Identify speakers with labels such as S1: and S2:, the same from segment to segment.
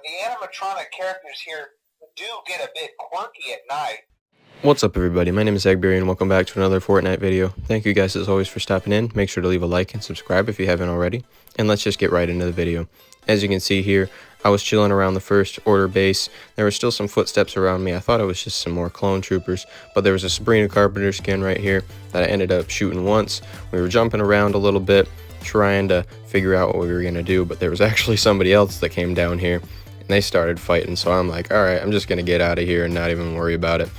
S1: the animatronic characters here do get a bit quirky at night.
S2: What's up, everybody? My name is Eggberry and welcome back to another Fortnite video. Thank you guys as always for stopping in. Make sure to leave a like and subscribe if you haven't already. And let's just get right into the video. As you can see here, I was chilling around the first order base. There were still some footsteps around me. I thought it was just some more clone troopers, but there was a Sabrina Carpenter skin right here that I ended up shooting once. We were jumping around a little bit, trying to figure out what we were going to do, but there was actually somebody else that came down here and they started fighting. So I'm like, all right, I'm just going to get out of here and not even worry about it.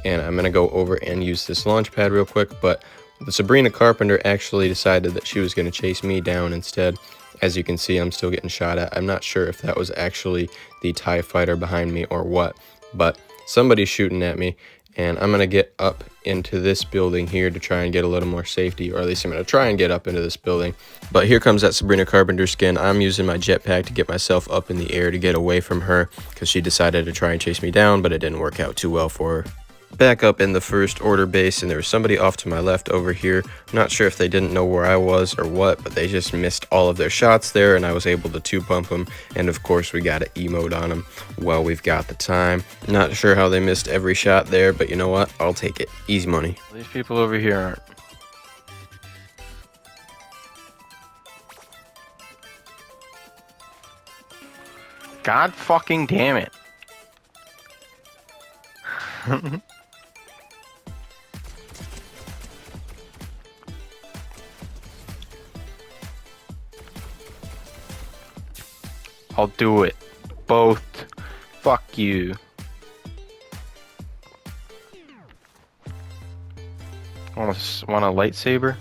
S2: And I'm going to go over and use this launch pad real quick, but the Sabrina Carpenter actually decided that she was going to chase me down instead. As you can see, I'm still getting shot at. I'm not sure if that was actually the TIE fighter behind me or what, but somebody's shooting at me, and I'm going to get up into this building here to try and get a little more safety, or at least I'm going to try and get up into this building. But here comes that Sabrina Carpenter skin. I'm using my jetpack to get myself up in the air to get away from her because she decided to try and chase me down, but it didn't work out too well for her. Back up in the first order base, and there was somebody off to my left over here. I'm not sure if they didn't know where I was or what, but they just missed all of their shots there, and I was able to two-pump them. And of course, we got to emote on them while we've got the time. Not sure how they missed every shot there, but you know what? I'll take it. Easy money.
S3: These people over here aren't. God fucking damn it. I'll do it. Both. Fuck you. Want a lightsaber?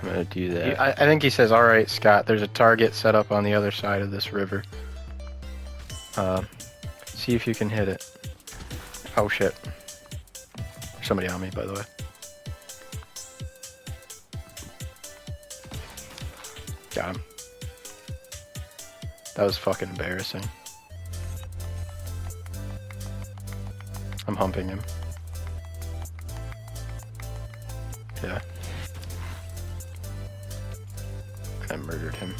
S3: I'm gonna do that. I think he says, alright, Scott, there's a target set up on the other side of this river. See if you can hit it. Oh shit. There's somebody on me, by the way. Got him. That was fucking embarrassing. I'm humping him. Yeah. I murdered him.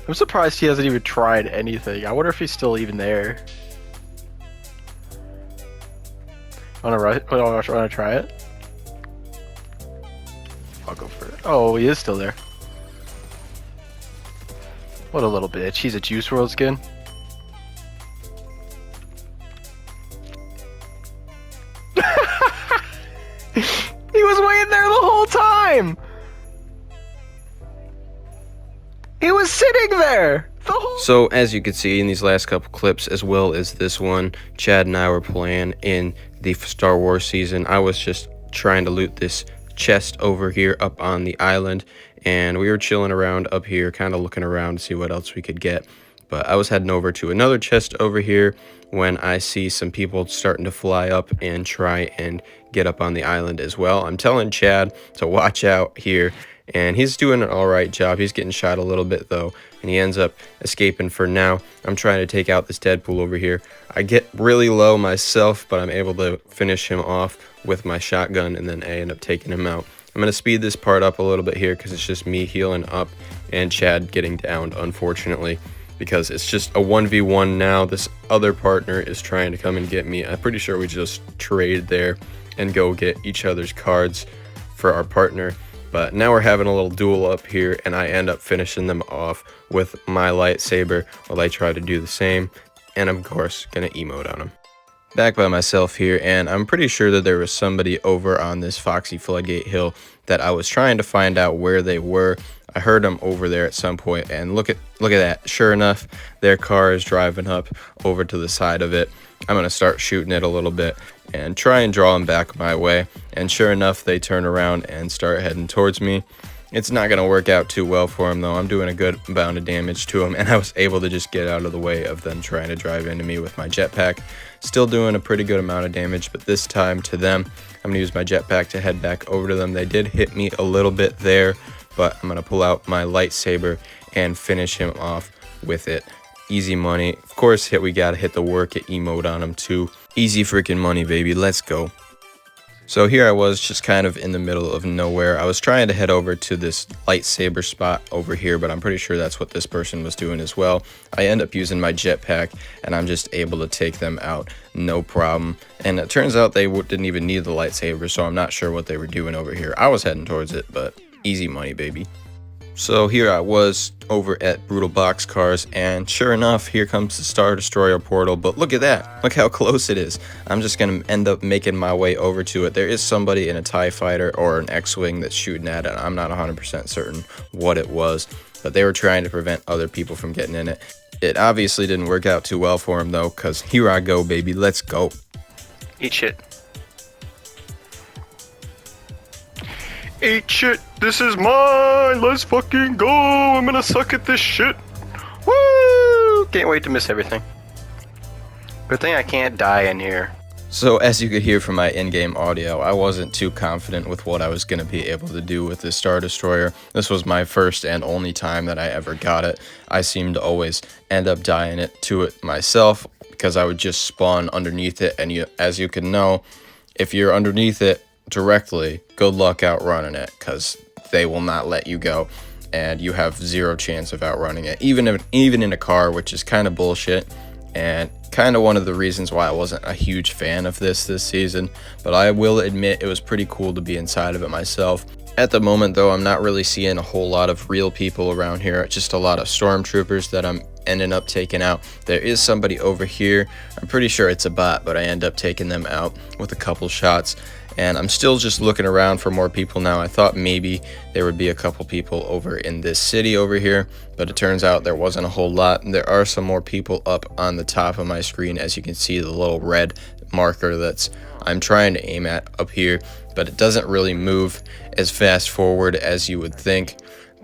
S3: I'm surprised he hasn't even tried anything. I wonder if he's still even there. Wanna try it? I'll go for it. Oh, he is still there. What a little bitch. He's a Juice WRLD skin. He was waiting there the whole time! He was sitting there!
S2: So, as you can see in these last couple clips, as well as this one, Chad and I were playing in the Star Wars season. I was just trying to loot this chest over here up on the island, and we were chilling around up here, kind of looking around to see what else we could get. But I was heading over to another chest over here when I see some people starting to fly up and try and get up on the island as well. I'm telling Chad to watch out here, and he's doing an alright job. He's getting shot a little bit though, and he ends up escaping for now. I'm trying to take out this Deadpool over here. I get really low myself, but I'm able to finish him off with my shotgun, and then I end up taking him out. I'm going to speed this part up a little bit here because it's just me healing up and Chad getting downed, unfortunately, because it's just a 1v1 now. This other partner is trying to come and get me. I'm pretty sure we just trade there and go get each other's cards for our partner. But now we're having a little duel up here, and I end up finishing them off with my lightsaber while I try to do the same. And of course, gonna emote on them. Back by myself here, and I'm pretty sure that there was somebody over on this Foxy Floodgate Hill that I was trying to find out where they were. I heard them over there at some point, and look at that. Sure enough, their car is driving up over to the side of it. I'm gonna start shooting it a little bit and try and draw them back my way. And sure enough, they turn around and start heading towards me. It's not going to work out too well for him, though. I'm doing a good amount of damage to him, and I was able to just get out of the way of them trying to drive into me with my jetpack. Still doing a pretty good amount of damage, but this time to them, I'm going to use my jetpack to head back over to them. They did hit me a little bit there, but I'm going to pull out my lightsaber and finish him off with it. Easy money. Of course, we got to hit the work it emote on him too. Easy freaking money, baby. Let's go. So here I was just kind of in the middle of nowhere. I was trying to head over to this lightsaber spot over here, but I'm pretty sure that's what this person was doing as well. I end up using my jetpack and I'm just able to take them out, no problem. And it turns out they didn't even need the lightsaber, so I'm not sure what they were doing over here. I was heading towards it, but easy money, baby. So here I was over at Brutal Boxcars, and sure enough, here comes the Star Destroyer portal. But look at that. Look how close it is. I'm just going to end up making my way over to it. There is somebody in a TIE fighter or an X-Wing that's shooting at it. I'm not 100% certain what it was, but they were trying to prevent other people from getting in it. It obviously didn't work out too well for him, though, because here I go, baby. Let's go.
S3: Eat shit. Eat shit, this is mine, let's fucking go, I'm gonna suck at this shit. Woo! Can't wait to miss everything. Good thing I can't die in here.
S2: So as you could hear from my in-game audio, I wasn't too confident with what I was going to be able to do with this Star Destroyer. This was my first and only time that I ever got it. I seemed to always end up dying to it myself because I would just spawn underneath it, and as you can know, if you're underneath it directly, good luck outrunning it, because they will not let you go and you have zero chance of outrunning it, even in a car, which is kind of bullshit and kind of one of the reasons why I wasn't a huge fan of this season. But I will admit it was pretty cool to be inside of it myself. At the moment though, I'm not really seeing a whole lot of real people around here, just a lot of stormtroopers that I'm ending up taking out. There is somebody over here, I'm pretty sure it's a bot, but I end up taking them out with a couple shots. And I'm still just looking around for more people now. I thought maybe there would be a couple people over in this city over here, but it turns out there wasn't a whole lot. There are some more people up on the top of my screen. As you can see, the little red marker that's I'm trying to aim at up here, but it doesn't really move as fast forward as you would think.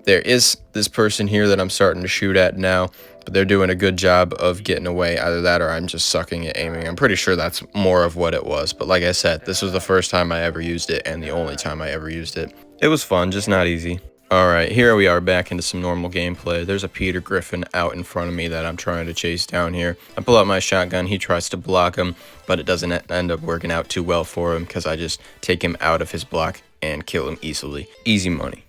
S2: There is this person here that I'm starting to shoot at now, but they're doing a good job of getting away. Either that or I'm just sucking at aiming. I'm pretty sure that's more of what it was. But like I said, this was the first time I ever used it and the only time I ever used it. It was fun, just not easy. Alright, here we are back into some normal gameplay. There's a Peter Griffin out in front of me that I'm trying to chase down here. I pull out my shotgun, he tries to block him, but it doesn't end up working out too well for him because I just take him out of his block and kill him easily. Easy money.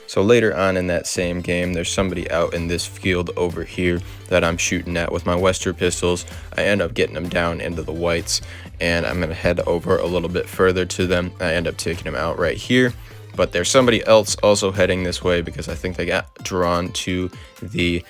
S2: So later on in that same game, there's somebody out in this field over here that I'm shooting at with my Wester pistols. I end up getting them down into the whites, and I'm going to head over a little bit further to them. I end up taking them out right here, but there's somebody else also heading this way because I think they got drawn to the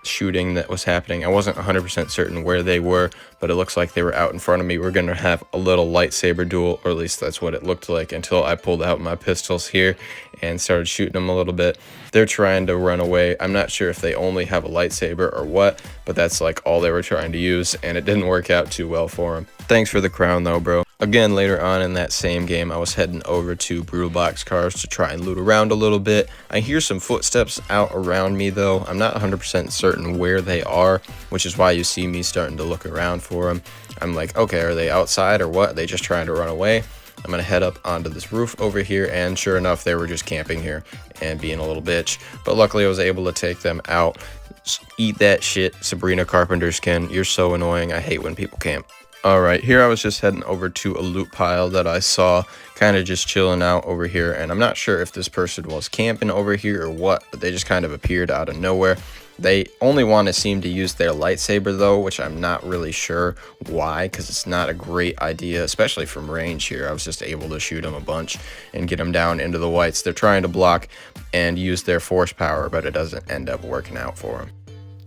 S2: shooting that was happening. I wasn't 100% certain where they were, but it looks like they were out in front of me. We're going to have a little lightsaber duel, or at least that's what it looked like until I pulled out my pistols here and started shooting them a little bit. They're trying to run away. I'm not sure if they only have a lightsaber or what, but that's like all they were trying to use, and it didn't work out too well for them. Thanks for the crown though, bro. Again, later on in that same game, I was heading over to Brutal Boxcars to try and loot around a little bit. I hear some footsteps out around me though. I'm not 100% certain where they are, which is why you see me starting to look around for them. I'm like, okay, are they outside or what? Are they just trying to run away? I'm going to head up onto this roof over here, and sure enough, they were just camping here and being a little bitch. But luckily, I was able to take them out. Eat that shit, Sabrina Carpenter skin. You're so annoying. I hate when people camp. Alright, here I was just heading over to a loot pile that I saw, kind of just chilling out over here, and I'm not sure if this person was camping over here or what, but they just kind of appeared out of nowhere. They only want to seem to use their lightsaber though, which I'm not really sure why, because it's not a great idea, especially from range here. I was just able to shoot them a bunch and get them down into the whites. They're trying to block and use their force power, but it doesn't end up working out for them.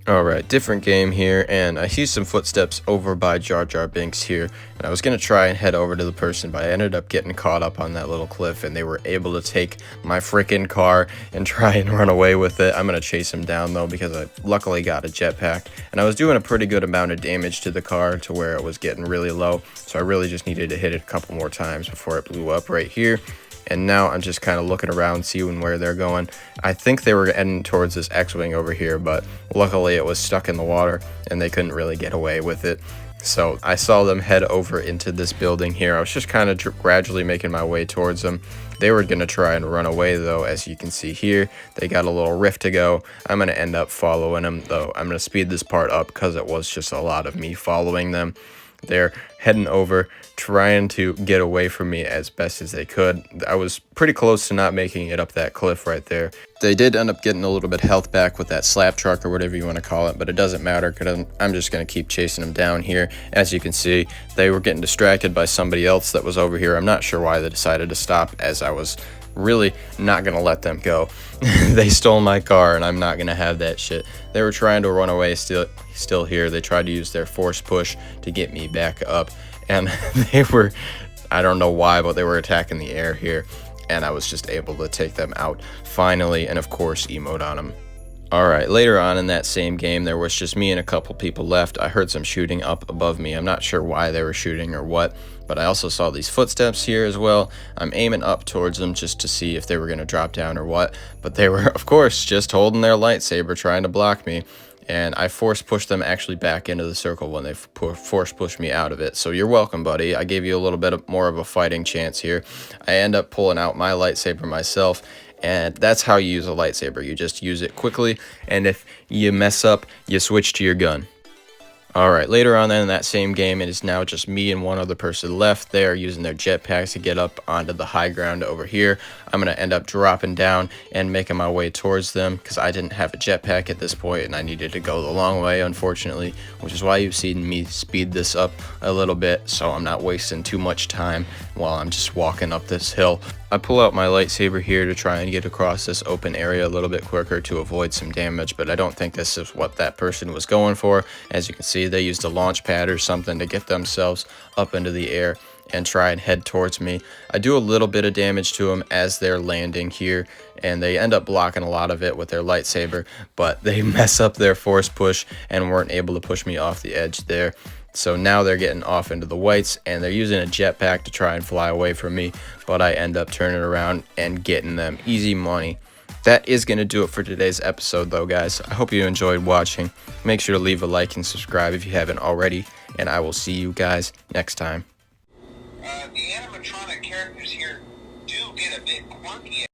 S2: Alright, different game here, and I see some footsteps over by Jar Jar Binks here, and I was going to try and head over to the person, but I ended up getting caught up on that little cliff, and they were able to take my freaking car and try and run away with it. I'm going to chase him down, though, because I luckily got a jetpack, and I was doing a pretty good amount of damage to the car to where it was getting really low, so I really just needed to hit it a couple more times before it blew up right here. And now I'm just kind of looking around, seeing where they're going. I think they were heading towards this X-Wing over here, but luckily it was stuck in the water and they couldn't really get away with it. So I saw them head over into this building here. I was just kind of gradually making my way towards them. They were going to try and run away, though. As you can see here, they got a little rift to go. I'm going to end up following them, though. I'm going to speed this part up because it was just a lot of me following them. They're heading over, trying to get away from me as best as they could. I was pretty close to not making it up that cliff right there. They did end up getting a little bit of health back with that slap truck or whatever you want to call it, but it doesn't matter because I'm just going to keep chasing them down here. As you can see, they were getting distracted by somebody else that was over here. I'm not sure why they decided to stop, as I was really not gonna let them go. They stole my car and I'm not gonna have that shit. They were trying to run away, still here. They tried to use their force push to get me back up, and they were, I don't know why, but they were attacking the air here, and I was just able to take them out finally, and of course emote on them. Alright, later on in that same game, there was just me and a couple people left. I heard some shooting up above me. I'm not sure why they were shooting or what, but I also saw these footsteps here as well. I'm aiming up towards them just to see if they were going to drop down or what, but they were, of course, just holding their lightsaber trying to block me, and I force pushed them actually back into the circle when they force pushed me out of it. So you're welcome, buddy. I gave you a little bit more of a fighting chance here. I end up pulling out my lightsaber myself, and that's how you use a lightsaber. You just use it quickly, and if you mess up, you switch to your gun. Alright, later on in that same game, it is now just me and one other person left. They are using their jetpacks to get up onto the high ground over here. I'm going to end up dropping down and making my way towards them because I didn't have a jetpack at this point and I needed to go the long way, unfortunately, which is why you've seen me speed this up a little bit so I'm not wasting too much time while I'm just walking up this hill. I pull out my lightsaber here to try and get across this open area a little bit quicker to avoid some damage, but I don't think this is what that person was going for. As you can see, they used a launch pad or something to get themselves up into the air and try and head towards me. I do a little bit of damage to them as they're landing here, and they end up blocking a lot of it with their lightsaber, but they mess up their force push and weren't able to push me off the edge there. So now they're getting off into the whites, and they're using a jetpack to try and fly away from me, but I end up turning around and getting them. Easy money. That is going to do it for today's episode, though, guys. I hope you enjoyed watching. Make sure to leave a like and subscribe if you haven't already, and I will see you guys next time.
S1: The animatronic characters here do get a bit quirky.